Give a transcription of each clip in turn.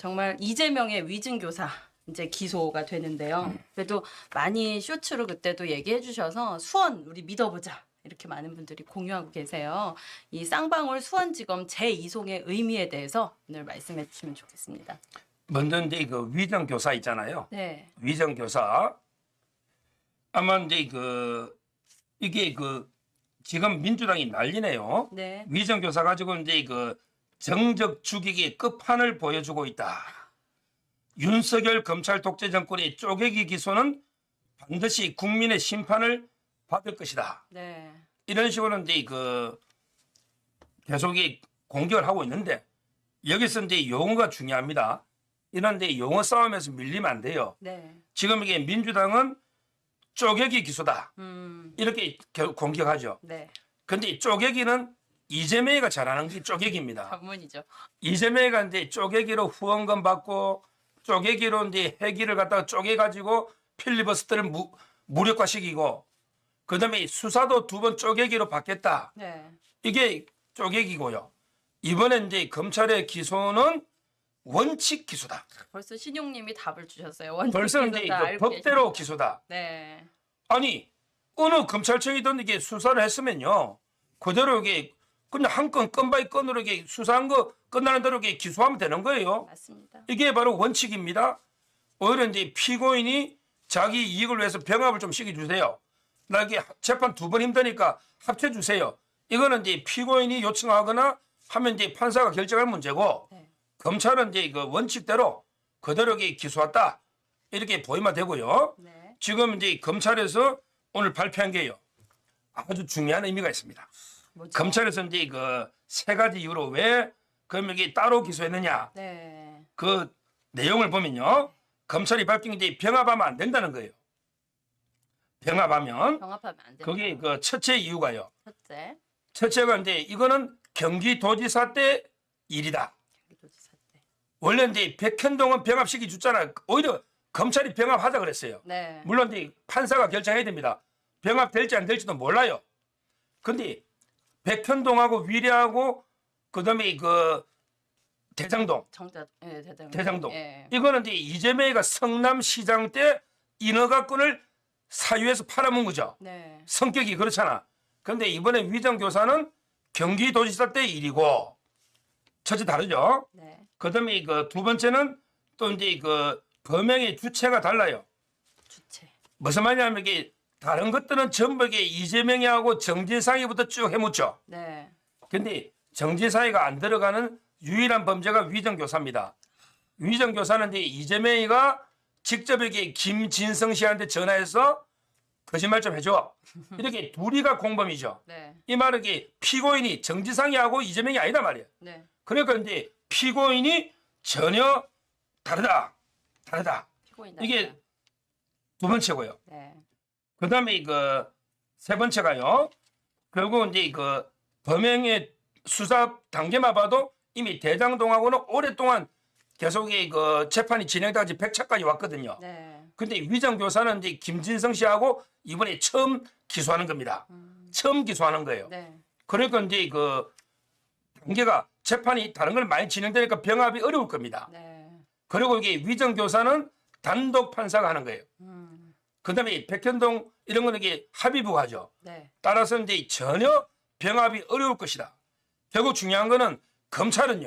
정말 이재명의 위증교사 이제 기소가 되는데요. 그래도 많이 쇼츠로 그때도 얘기해 주셔서 수원 우리 믿어보자. 이렇게 많은 분들이 공유하고 계세요. 이 쌍방울 수원지검 제2송의 의미에 대해서 오늘 말씀해 주시면 좋겠습니다. 먼저 이제 그 위정교사 있잖아요. 네. 위정교사. 아마 이제 이게 지금 민주당이 난리네요. 네. 위정교사 가지고 이제 정적 죽이기의 끝판을 보여주고 있다. 윤석열 검찰 독재 정권의 쪼개기 기소는 반드시 국민의 심판을 받을 것이다. 네. 이런 식으로 이제 계속 공격을 하고 있는데 여기서 이제 용어가 중요합니다. 이런 데 용어 싸움에서 밀리면 안 돼요. 네. 지금 이게 민주당은 쪼개기 기소다. 이렇게 공격하죠. 네. 근데 쪼개기는 이재명이가 잘하는 게 쪼개기입니다. 전문이죠. 이재명이가 이제 쪼개기로 후원금 받고 쪼개기로 이제 회기를 갖다가 쪼개가지고 필리버스터를 무력화시키고 그다음에 수사도 2번 쪼개기로 받겠다. 네. 이게 쪼개기고요. 이번에 이제 검찰의 기소는 원칙 기소다. 벌써 신용님이 답을 주셨어요. 원칙 벌써 이제 기소다 알고 법대로 계십니다. 기소다. 네. 아니 어느 검찰청이든 이게 수사를 했으면요 그대로 이게 그냥 한 건 건바이 건으로 이게 수사한 거 끝나는 대로 이게 기소하면 되는 거예요. 맞습니다. 이게 바로 원칙입니다. 오히려 이제 피고인이 자기 이익을 위해서 병합을 좀 시켜주세요. 나 이게 재판 2번 힘드니까 합쳐주세요. 이거는 이제 피고인이 요청하거나 하면 이제 판사가 결정할 문제고 네. 검찰은 이제 원칙대로 그대로 이게 기소했다 이렇게 보이면 되고요. 네. 지금 이제 검찰에서 오늘 발표한 게요. 아주 중요한 의미가 있습니다. 뭐죠? 검찰에서 이제 3가지 이유로 왜 그럼 이게 따로 기소했느냐. 네. 그 내용을 보면요. 검찰이 밝힌 게 이제 병합하면 안 된다는 거예요. 병합하면 병합하면 안 된다. 그게 첫째 이유가요. 첫째. 첫째가 이제 이거는 경기도지사 때 일이다. 경기도지사 때. 원래 이제 백현동은 병합시키 줬잖아. 오히려 검찰이 병합하자 그랬어요. 네. 물론 이제 판사가 결정해야 됩니다. 병합될지 안 될지도 몰라요. 근데 백현동하고 위례하고 그다음에 대장동, 정자 대장동. 예. 이거는 이제 이재명이가 성남시장 때 인허가권을 사유에서 팔아먹은 거죠. 네. 성격이 그렇잖아. 근데 이번에 위정교사는 경기도지사 때 일이고 첫째 다르죠. 네. 그다음에 2번째는 또 이제 범행의 주체가 달라요. 주체. 무슨 말이냐면 이게 다른 것들은 전부 이게 이재명이하고 정진상이부터 쭉 해묻죠. 네. 근데 정진상이가 안 들어가는 유일한 범죄가 위정교사입니다. 위정교사는 이제 이재명이가 직접 이렇게 김진성 씨한테 전화해서 거짓말 좀 해줘. 이렇게 둘이가 공범이죠. 네. 이 말은 이게 피고인이 정진상이하고 이재명이 아니다 말이에요. 네. 그러니까 이제 피고인이 전혀 다르다. 피고인 이게 나이다. 2번째고요. 네. 그 다음에 3번째가요. 결국 이제 범행의 수사 단계만 봐도 이미 대장동하고는 오랫동안 계속 재판이 진행되지 100차까지 왔거든요. 네. 근데 위정교사는 이제 김진성 씨하고 이번에 처음 기소하는 겁니다. 처음 기소하는 거예요. 네. 그러니까 이제 단계가 재판이 다른 걸 많이 진행되니까 병합이 어려울 겁니다. 네. 그리고 이게 위정교사는 단독 판사가 하는 거예요. 그다음에 백현동 이런 거는 이게 합의부가 하죠. 네. 따라서 이제 전혀 병합이 어려울 것이다. 결국 중요한 거는 검찰은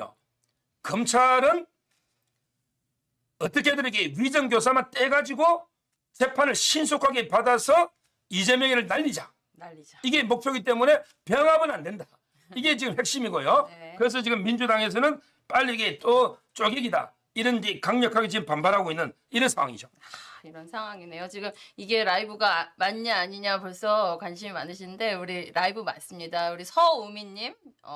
어떻게든 이게 위정교사만 떼가지고 재판을 신속하게 받아서 이재명이를 날리자. 날리자. 이게 목표이기 때문에 병합은 안 된다. 이게 지금 핵심이고요. 네. 그래서 지금 민주당에서는 빨리 이게 또 쪼개기다. 이런 데 강력하게 지금 반발하고 있는 이런 상황이죠. 이런 상황이네요. 지금 이게 라이브가 맞냐 아니냐 벌써 관심이 많으신데 우리 라이브 맞습니다. 우리 서우미님,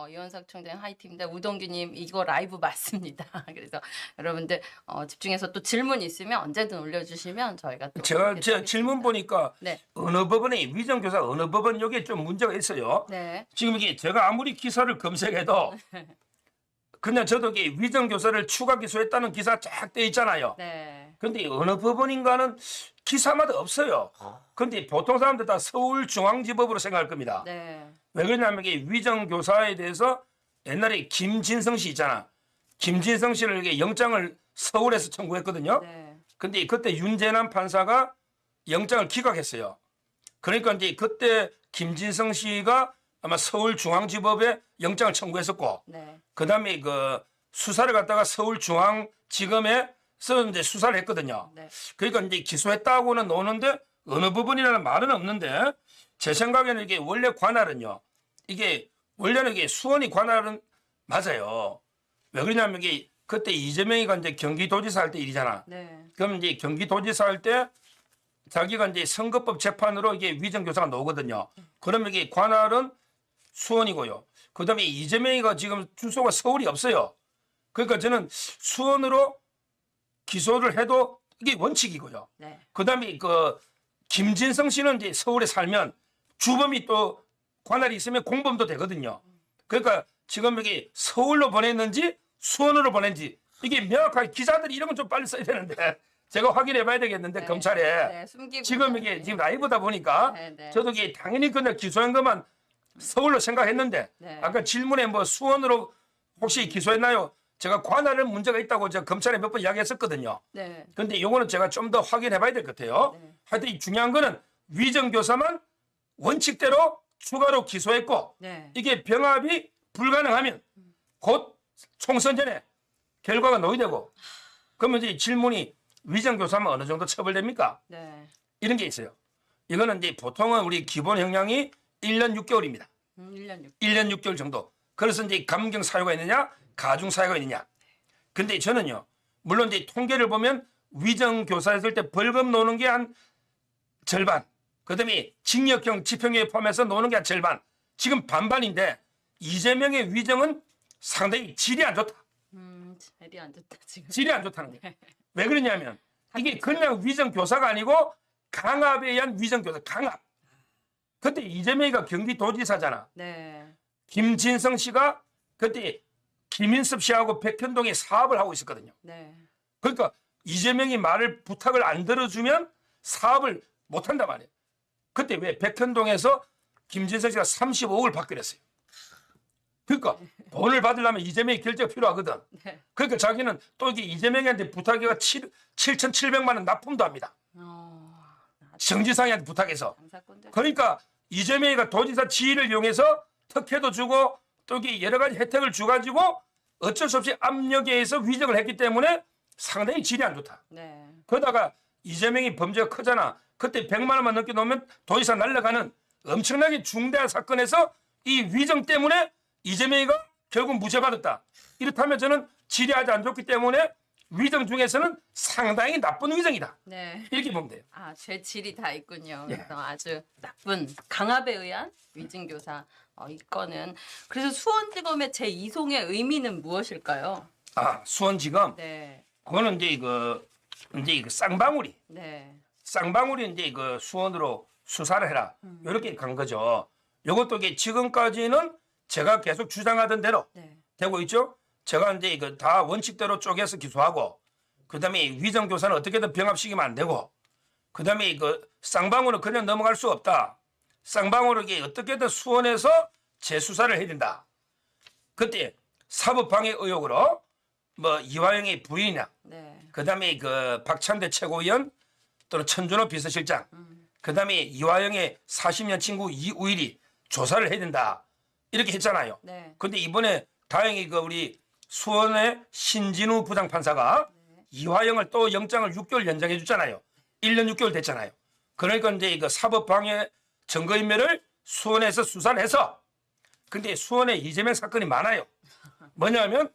이원석 총장 화이팅입니다. 우동규님 이거 라이브 맞습니다. 그래서 여러분들 집중해서 또 질문 있으면 언제든 올려주시면 저희가 또 제가 하겠습니다. 질문 보니까 네. 어느 법원에 위정교사 어느 법원 여기에 좀 문제가 있어요. 네. 지금 이게 제가 아무리 기사를 검색해도 그냥 저도 이게 위정교사를 추가 기소했다는 기사 쫙 떼 있잖아요. 네. 근데 어느 법원인가는 기사마다 없어요. 근데 보통 사람들 다 서울중앙지법으로 생각할 겁니다. 네. 왜 그러냐면 이게 위정교사에 대해서 옛날에 김진성 씨 있잖아. 김진성 씨를 이렇게 영장을 서울에서 청구했거든요. 네. 근데 그때 윤재남 판사가 영장을 기각했어요. 그러니까 이제 그때 김진성 씨가 아마 서울중앙지법에 영장을 청구했었고, 네. 그다음에 그 수사를 갖다가 서울중앙지검에서 이제 수사를 했거든요. 네. 그러니까 이제 기소했다고는 노는데 어느 부분이라는 말은 없는데 제 생각에는 이게 원래 관할은요. 이게 원래는 이게 수원이 관할은 맞아요. 왜 그러냐면 이게 그때 이재명이가 이제 경기도지사 할 때 일이잖아. 네. 그럼 이제 경기도지사 할 때 자기가 이제 선거법 재판으로 이게 위정교사가 나오거든요. 그러면 이게 관할은 수원이고요. 그다음에 이재명이가 지금 주소가 서울이 없어요. 그러니까 저는 수원으로 기소를 해도 이게 원칙이고요. 네. 그다음에 그 김진성 씨는 이제 서울에 살면 주범이 또 관할이 있으면 공범도 되거든요. 그러니까 지금 여기 서울로 보냈는지 수원으로 보낸지 이게 명확하게 기자들이 이런 건 좀 빨리 써야 되는데 제가 확인해 봐야 되겠는데 네. 검찰에 네. 숨기고 지금 이게 지금 라이브다 보니까 네, 네. 저도 이게 당연히 그날 기소한 것만 서울로 생각했는데 네. 아까 질문에 뭐 수원으로 혹시 기소했나요? 제가 관할은 문제가 있다고 제가 검찰에 몇 번 이야기했었거든요. 네. 근데 요거는 제가 좀 더 확인해 봐야 될 것 같아요. 네. 하여튼 이 중요한 거는 위정교사만 원칙대로 추가로 기소했고 네. 이게 병합이 불가능하면 곧 총선 전에 결과가 노이되고 그러면 이제 질문이 위정교사만 어느 정도 처벌됩니까? 네. 이런 게 있어요. 이거는 이제 보통은 우리 기본 형량이 1년 6개월입니다. 1년 6. 1년 6개월 정도. 그래서 이제 감경 사유가 있느냐, 가중 사유가 있느냐. 근데 저는요, 물론 이제 통계를 보면 위정 교사했을 때 벌금 노는 게 한 절반, 그다음에 징역형, 집행유예 포함해서 노는 게 한 절반. 지금 반반인데 이재명의 위정은 상당히 질이 안 좋다. 질이 안 좋다 지금. 질이 안 좋다는 거예요. 왜 그러냐면 이게 그냥 위정 교사가 아니고 강압에 의한 위정 교사, 강압. 그때 이재명이가 경기도지사잖아. 네. 김진성 씨가 그때 김인섭 씨하고 백현동에 사업을 하고 있었거든요. 네. 그러니까 이재명이 말을 부탁을 안 들어주면 사업을 못 한단 말이에요. 그때 왜 백현동에서 김진성 씨가 35억을 받기로 했어요. 그러니까 돈을 받으려면 이재명이 결제가 필요하거든. 네. 그러니까 자기는 또 이게 이재명한테 부탁해가 7,700만 원 납품도 합니다. 정지상한테 부탁해서. 당사건들. 그러니까 이재명이가 도지사 지위를 이용해서 특혜도 주고 또 이게 여러 가지 혜택을 주가지고 어쩔 수 없이 압력에 의해서 위정을 했기 때문에 상당히 질이 안 좋다. 네. 그러다가 이재명이 범죄가 크잖아. 그때 100만 원만 넘게 놓으면 도지사 날라가는 엄청나게 중대한 사건에서 이 위정 때문에 이재명이가 결국 무죄받았다. 이렇다면 저는 질이 아주 안 좋기 때문에 위정 중에서는 상당히 나쁜 위정이다. 네. 이렇게 보면 돼요. 아, 죄 질이 다 있군요. 예. 그래서 아주 나쁜 강압에 의한 위증교사 이 건은 그래서 수원지검의 제2송의 의미는 무엇일까요? 아, 수원지검. 네. 그거는 이제 이거 쌍방울이. 네. 쌍방울이 이제 그 수원으로 수사를 해라. 이렇게 간 거죠. 이것도 이게 지금까지는 제가 계속 주장하던 대로 네. 되고 있죠. 제가 이제 이거 다 원칙대로 쪼개서 기소하고, 그다음에 위정교사는 어떻게든 병합시키면 안 되고, 그다음에 이거 쌍방울은 그냥 넘어갈 수 없다. 쌍방울은 이게 어떻게든 수원에서 재수사를 해야 된다. 그때 사법방해 의혹으로 뭐 이화영의 부인이나 네. 그다음에 그 박찬대 최고위원 또는 천준호 비서실장, 그다음에 이화영의 40년 친구 이우일이 조사를 해야 된다. 이렇게 했잖아요. 네. 근데 이번에 다행히 그 우리 수원의 신진우 부장판사가 이화영을 또 영장을 6개월 연장해 줬잖아요. 1년 6개월 됐잖아요. 그러니까 이제 이거 사법방해 증거인멸을 수원에서 수사를 해서, 근데 수원에 이재명 사건이 많아요. 뭐냐면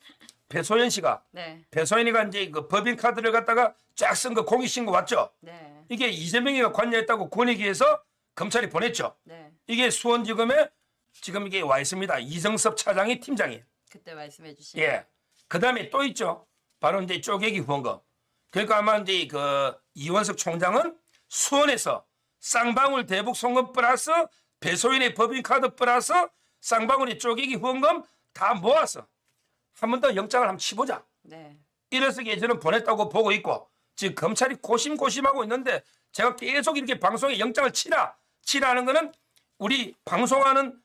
배소연 씨가 네. 배소연이가 이제 그 법인 카드를 갖다가 쫙 쓴 거 공익신고 왔죠. 네. 이게 이재명이가 관여했다고 권익위에서 검찰이 보냈죠. 네. 이게 수원지검에 지금 이게 와 있습니다. 이정섭 차장이 팀장이에요. 그때 말씀해 주신 예. 그다음에 또 있죠. 바로 이제 쪼개기 후원금. 그러니까 아마 이제 그 이원석 총장은 수원에서 쌍방울 대북 송금 플러스 배소인의 법인카드 플러스 쌍방울의 쪼개기 후원금 다 모아서 한 번 더 영장을 한번 치보자. 네. 이래서 저는 보냈다고 보고 있고, 지금 검찰이 고심고심하고 있는데 제가 계속 이렇게 방송에 영장을 치라는 거는 우리 방송하는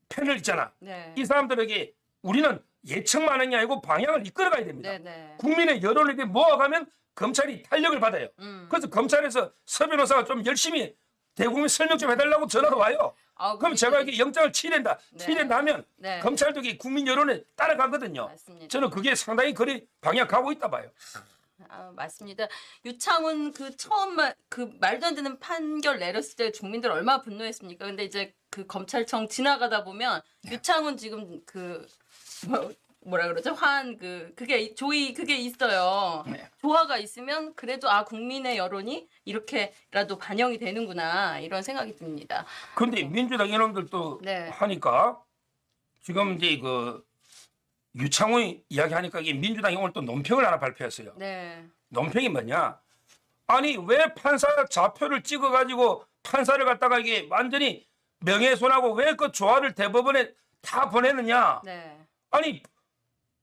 패널 있잖아. 네. 이 사람들에게 우리는 예측만 하는 게 아니고 방향을 이끌어가야 됩니다. 네네. 국민의 여론을 이렇게 모아가면 검찰이 탄력을 받아요. 그래서 검찰에서 서 변호사가 좀 열심히 대국민 설명 좀 해달라고 전화가 와요. 아, 그럼 제가 이렇게 영장을 치댄다. 네. 치댄다 하면 네. 검찰도 이게 국민 여론에 따라가거든요. 맞습니다. 저는 그게 상당히 거리 방향 가고 있다 봐요. 아, 맞습니다. 유창훈 그 처음 그 말도 안 되는 판결 내렸을 때 국민들 얼마나 분노했습니까? 근데 이제 그 검찰청 지나가다 보면 유창훈 지금 그 뭐라 그러죠? 그게 조의 그게 있어요. 네. 조화가 있으면 그래도 아 국민의 여론이 이렇게라도 반영이 되는구나 이런 생각이 듭니다. 근데 민주당 이놈들도 네. 하니까 지금 이제 그 유창훈 이야기하니까 이게 민주당이 오늘 또 논평을 하나 발표했어요. 네. 논평이 뭐냐? 아니 왜 판사 좌표를 찍어가지고 판사를 갖다가 이게 완전히 명예훼손하고 왜 그 조화를 대법원에 다 보내느냐? 네. 아니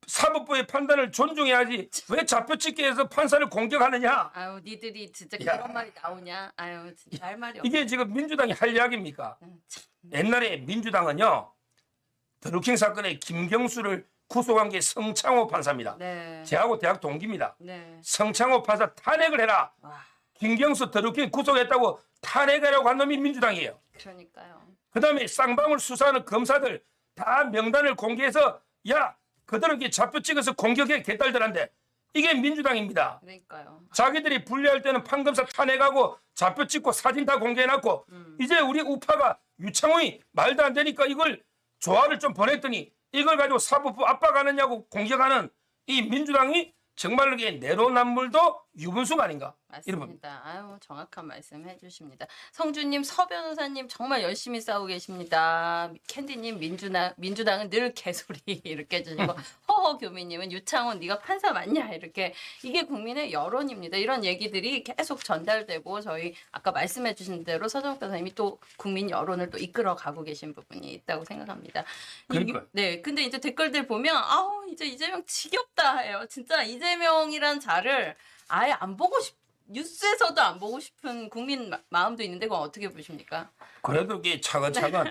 사법부의 판단을 존중해야지 왜 좌표 찍게 해서 판사를 공격하느냐? 아유 니들이 진짜 야. 그런 말이 나오냐? 아유 진짜 할 말이 없네. 이게 지금 민주당이 할 이야기입니까? 참. 옛날에 민주당은요 드루킹 사건의 김경수를 구속한 게 성창호 판사입니다. 네. 제하고 대학 동기입니다. 네. 성창호 판사 탄핵을 해라. 와. 김경수 드루킹 구속했다고 탄핵하려고 한 놈이 민주당이에요. 그러니까요. 그다음에 쌍방울 수사하는 검사들 다 명단을 공개해서 야 그대로 이렇게 좌표 찍어서 공격해 개딸들한테 이게 민주당입니다. 그러니까요. 자기들이 분리할 때는 판검사 탄핵하고 좌표 찍고 사진 다 공개해놨고 이제 우리 우파가 유창훈이 말도 안 되니까 이걸 조화를 좀 보냈더니 이걸 가지고 사법부 압박하느냐고 공격하는 이 민주당이 정말로 이게 내로남불도 유분수가 아닌가 이런 겁니다. 맞습니다. 아유 정확한 말씀 해주십니다. 성주님, 서 변호사님 정말 열심히 싸우고 계십니다. 캔디님 민주당은 늘 개소리 이렇게 해주시고 허허 교미님은 유창훈 네가 판사 맞냐 이렇게 이게 국민의 여론입니다. 이런 얘기들이 계속 전달되고 저희 아까 말씀해주신 대로 서정 변호사님이 또 국민 여론을 또 이끌어가고 계신 부분이 있다고 생각합니다. 그러니까요. 네, 근데 이제 댓글들 보면 아우 이제 이재명 지겹다 해요. 진짜 이재명이란 자를 아예 안 보고 뉴스에서도 안 보고 싶은 국민 마음도 있는데 그건 어떻게 보십니까? 그래도 이게 차근차근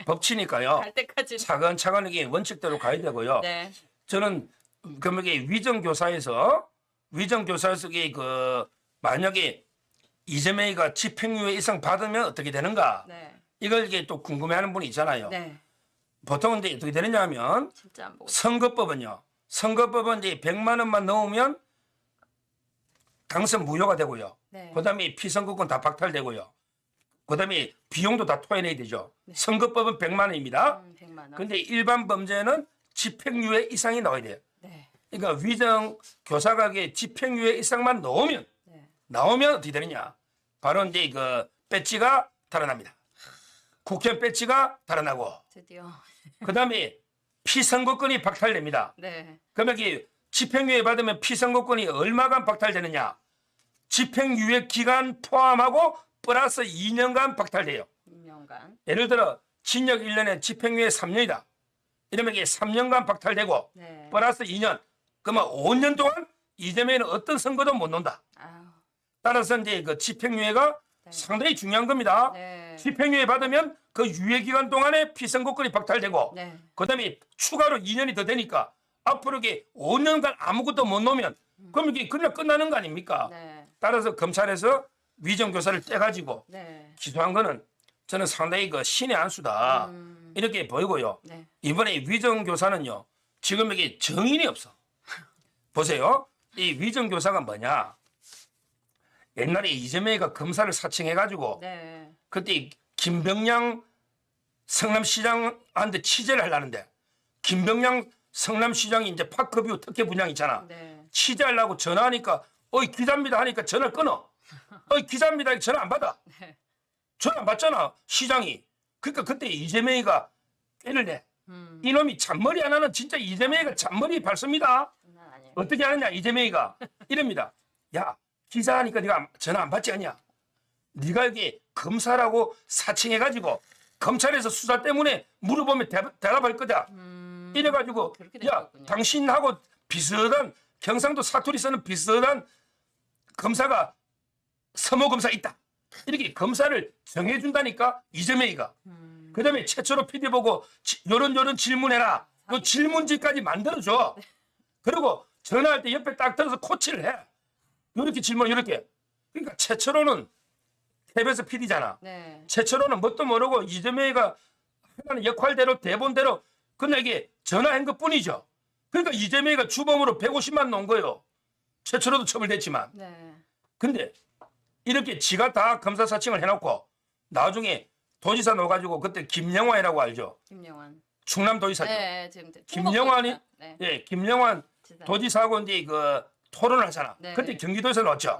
법치니까요. 갈 때까지. 차근차근 이게 원칙대로 가야 되고요. 네. 저는 그럼 이게 위정교사에서 이게 그 만약에 이재명이가 집행유예 이상 받으면 어떻게 되는가? 네. 이걸 이게 또 궁금해하는 분이 있잖아요. 네. 보통 이제 어떻게 되느냐면 진짜 안 보고. 선거법은요. 선거법은 이제 100만 원만 넣으면 당선 무효가 되고요. 네. 그다음에 피선거권 다 박탈되고요. 그다음에 비용도 다 토해내야 되죠. 선거법은 100만 원입니다. 100만 원. 근데 일반 범죄는 집행유예 이상이 나와야 돼요. 네. 그러니까 위정 교사각에 집행유예 이상만 나오면 어떻게 되느냐? 바로 이제 그 배지가 달아납니다. 국회 배지가 달아나고 드디어. 그다음에 피선거권이 박탈됩니다. 네. 그러면 이 집행유예 받으면 피선거권이 얼마간 박탈되느냐? 집행유예 기간 포함하고 플러스 2년간 박탈돼요. 2년간. 예를 들어 징역 1년에 집행유예 3년이다. 이러면 이게 3년간 박탈되고 네. 플러스 2년. 그러면 5년 동안 이재명은 어떤 선거도 못 논다. 아유. 따라서 이제 그 집행유예가 네. 상당히 중요한 겁니다. 네. 집행유예 받으면 그 유예 기간 동안에 피선거권이 박탈되고 네. 그다음에 추가로 2년이 더 되니까 앞으로 이게 5년간 아무것도 못 놓으면 그럼 이게 그냥 끝나는 거 아닙니까? 네. 따라서 검찰에서 위정교사를 떼가지고 네. 기소한 거는 저는 상당히 그 신의 한 수다 이렇게 보이고요. 네. 이번에 위정교사는요 지금 이게 정인이 없어. 보세요. 이 위정교사가 뭐냐? 옛날에 이재명이가 검사를 사칭해가지고 네. 그때 김병량 성남시장한테 취재를 하려는데 김병량 성남시장이 이제 파크뷰 특혜 분양 있잖아. 네. 취재하려고 전화하니까 어이 기자입니다 하니까 전화를 끊어. 어이 기자입니다 전화 안 받아. 네. 전화 안 받잖아 시장이. 그러니까 그때 이재명이가 꾀를 내. 이놈이 잔머리 하나는 진짜 이재명이가 잔머리 밟습니다. 장난 아니에요. 어떻게 하느냐 이재명이가 이럽니다. 야 기자하니까 네가 전화 안 받지 않냐. 네가 여기 검사라고 사칭해가지고 검찰에서 수사 때문에 물어보면 대답할 거다. 이래가지고 그렇게 야 됐었군요. 당신하고 비슷한 경상도 사투리 쓰는 비슷한 검사가 서모 검사 있다. 이렇게 검사를 정해준다니까 이재명이가. 그다음에 최초로 PD 보고 요런 질문해라. 그 질문지까지 만들어줘. 그리고 전화할 때 옆에 딱 들어서 코치를 해. 이렇게 질문 이렇게. 그러니까 최철호는 KBS PD잖아. 네. 최철호는 뭣도 모르고 이재명이가 하는 역할대로 대본대로 그냥 이게 전화한 것뿐이죠. 그러니까 이재명이가 주범으로 150만 넣은 거예요. 최철호도 처벌됐지만. 네. 근데 이렇게 지가 다 검사 사칭을 해놓고 나중에 도지사 넣어가지고 그때 김영환이라고 알죠? 김영환. 충남도지사죠. 네, 지금 김영환이 네. 예, 김영환 지사. 도지사하고 이제 그 토론을 하잖아. 네. 그때 경기도에서 넣었죠.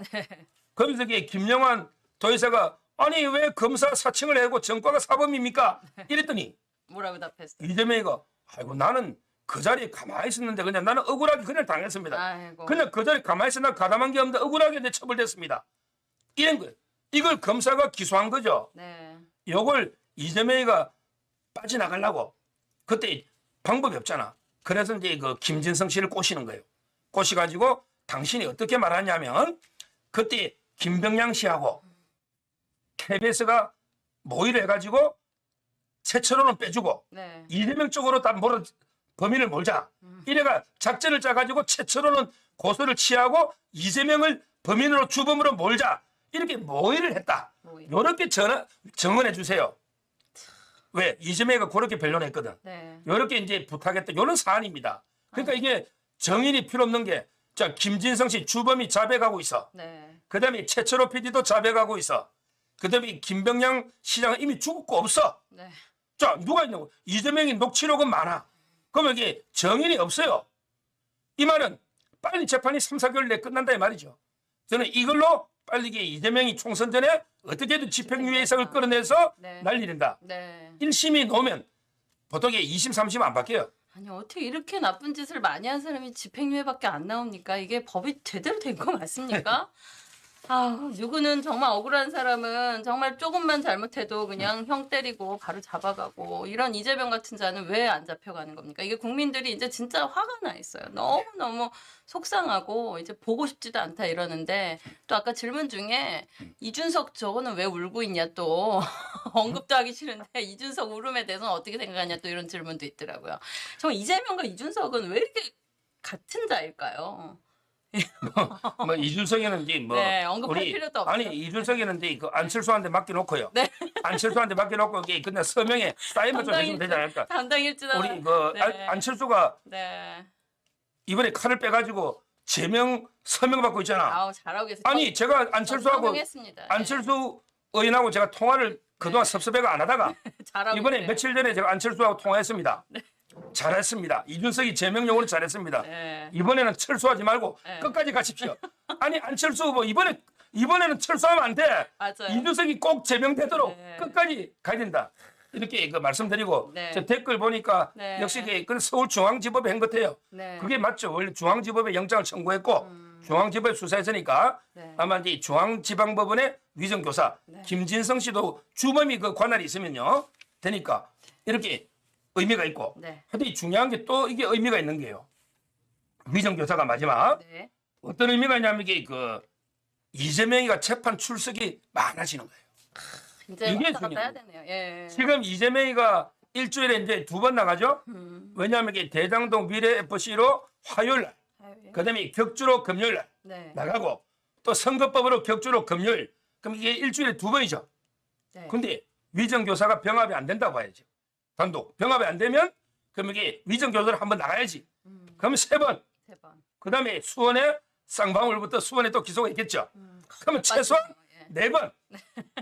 그러면서 이게 김영환 도지사가 아니 왜 검사 사칭을 하고 정과가 사범입니까? 이랬더니 뭐라고 답했어요? 이재명이가 아이고 나는 그 자리에 가만히 있었는데 그냥 나는 억울하게 그냥 당했습니다. 아이고. 그냥 그 자리에 가만히 있어 나 가담한 게 없는데 억울하게 내 처벌됐습니다. 이런 거예요. 이걸 검사가 기소한 거죠. 네. 요걸 이재명이가 빠져나가려고 그때 방법이 없잖아. 그래서 이제 그 김진성 씨를 꼬시는 거예요. 꼬시가지고 당신이 어떻게 말하냐면 그때 김병량 씨하고 KBS가 모의를 해가지고 최철호는 빼주고 네. 이재명 쪽으로 다 몰아 범인을 몰자. 이래가 작전을 짜가지고 최철호는 고소를 취하고 이재명을 범인으로 주범으로 몰자. 이렇게 모의를 했다. 모의. 요렇게 정언해 주세요. 왜? 이재명이가 그렇게 변론했거든. 네. 요렇게 이제 부탁했다. 요런 사안입니다. 그러니까 이게 정인이 필요 없는 게 자, 김진성 씨 주범이 자백하고 있어. 네. 그다음에 최철호 PD도 자백하고 있어. 그다음에 김병량 시장은 이미 죽었고 없어. 네. 자, 누가 있냐고. 이재명이 녹취록은 많아. 그러면 이게 정인이 없어요. 이 말은 빨리 재판이 3, 4개월 내에 끝난다 이 말이죠. 저는 이걸로 빨리 이게 이재명이 총선 전에 어떻게든 집행유예 이상을 끌어내서 네. 날리는다. 네. 1심이 놓으면 보통 2심, 3심 안 바뀌어요. 아니 어떻게 이렇게 나쁜 짓을 많이 한 사람이 집행유예밖에 안 나옵니까? 이게 법이 제대로 된 거 맞습니까? 아, 누구는 정말 억울한 사람은 정말 조금만 잘못해도 그냥 형 때리고 바로 잡아가고 이런 이재명 같은 자는 왜 안 잡혀가는 겁니까? 이게 국민들이 이제 진짜 화가 나 있어요. 너무너무 속상하고 이제 보고 싶지도 않다 이러는데 또 아까 질문 중에 이준석 저거는 왜 울고 있냐 또 언급도 하기 싫은데 이준석 울음에 대해서는 어떻게 생각하냐 또 이런 질문도 있더라고요. 정말 이재명과 이준석은 왜 이렇게 같은 자일까요? 뭐 이준석이는 이제 뭐 네, 언급할 필요도 없죠. 아니 이준석이는 이제 그 안철수한테 맡겨놓고요. 네. 안철수한테 맡겨놓고 이게 그냥 서명에 사인만 좀 해주면 되지 않을까? 담당 일진아. 우리 그 네. 안철수가 네. 이번에 칼을 빼가지고 제명 서명 받고 있잖아. 아우 잘하고 계세요. 아니 제가 안철수하고 성공했습니다. 안철수 의원하고 제가 통화를 그동안 섭섭해가 안 하다가 잘하고 이번에 계세요. 며칠 전에 제가 안철수하고 통화했습니다. 잘했습니다. 이준석이 제명용으로 잘했습니다. 네. 이번에는 철수하지 말고 네. 끝까지 가십시오. 아니 안철수 후보 이번에는 철수하면 안 돼. 맞아요. 이준석이 꼭 제명되도록 네. 끝까지 가야 된다. 이렇게 그 말씀드리고 네. 저 댓글 보니까 네. 역시 그 서울중앙지법에 한 것 같아요. 네. 그게 맞죠. 원래 중앙지법에 영장을 청구했고 중앙지법에 수사했으니까 네. 아마 이제 중앙지방법원의 위정교사 네. 김진성 씨도 주범이 그 관할이 있으면요 되니까 이렇게 의미가 있고 네. 하여튼 중요한 게 또 이게 의미가 있는 게요. 위정교사가 마지막 네. 어떤 의미가 있냐면 이게 그 이재명이가 재판 출석이 많아지는 거예요. 이제 이게 왔다 갔다 해야 중요해요. 되네요. 예. 지금 이재명이가 일주일에 이제 2번 나가죠. 왜냐하면 이게 대장동 미래 FC로 화요일 날, 아유, 그다음에 격주로 금요일 날 네. 나가고 또 선거법으로 격주로 금요일. 그럼 이게 일주일에 2번이죠. 네. 근데 위정교사가 병합이 안 된다고 봐야죠. 단독 병합이 안 되면 그럼 이게 위정교사를 한번 나가야지. 그러면 3번. 세 번. 그다음에 수원에 쌍방울부터 수원에 또 기소가 있겠죠. 그러면 최소한 예. 4번.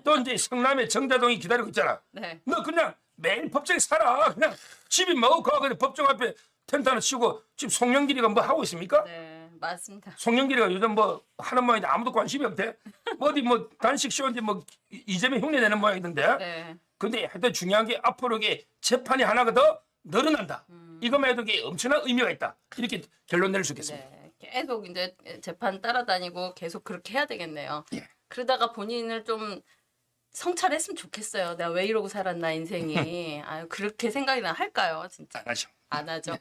또 이제 성남의 정자동이 기다리고 있잖아. 네. 너 그냥 매일 법정에 살아. 그냥 집이 뭐고 그냥 법정 앞에 텐트 하나 치고 지금 송영길이가 뭐 하고 있습니까? 네. 맞습니다. 송영길이가 요즘 뭐 하는 모양인데 아무도 관심이 없대. 어디 뭐 단식 쇼인데 뭐 이재명 흉내 내는 모양이던데. 네. 근데 하여튼 중요한 게 앞으로 이게 재판이 하나가 더 늘어난다. 이것만 해도 이게 엄청난 의미가 있다. 이렇게 결론 내릴 수 있겠습니다. 네. 계속 이제 재판 따라다니고 계속 그렇게 해야 되겠네요. 예. 그러다가 본인을 좀 성찰했으면 좋겠어요. 내가 왜 이러고 살았나 인생이. 아유 그렇게 생각이나 할까요, 진짜? 안 하죠. 안 하죠.